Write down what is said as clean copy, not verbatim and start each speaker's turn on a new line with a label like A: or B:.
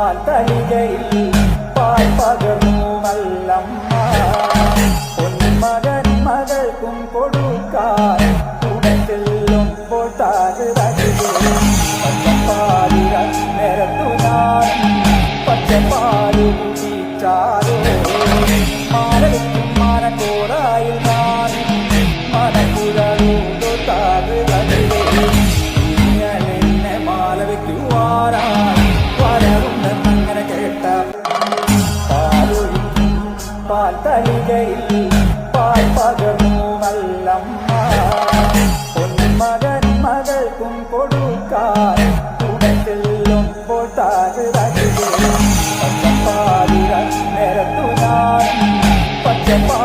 A: പാൽത്തളികയിൽ പാൽ പകർന്നു നല്ലമ്മ പൊന്മകൻ മകൾക്കും കൊടുക്കാൻ കൂടെ ചെല്ലുമ്പോൾ പച്ചപ്പാലിക നിരത്തു ഞാൻ പച്ചപ്പാലു കുടിച്ചാലോ മാലവയ്ക്കും മാനക്കോടായി ഞാൻ മനക്കുഴലൂടു താകുതന്നെ മാലവയ്ക്കുവാനായി വരവുണ്ടെന്നങ്ങനെ കേട്ട പാലൊഴിക്കും പാൽത്തളികയിൽ പാൽ പകർന്നു നല്ലമ്മ പൊന്മകൻ മകൾക്കും കൊടുക്കാൻ കൂടെ ചെല്ലുമ്പോൾ പച്ചപ്പാലിക നിരത്തു ഞാൻ പച്ചപ്പാ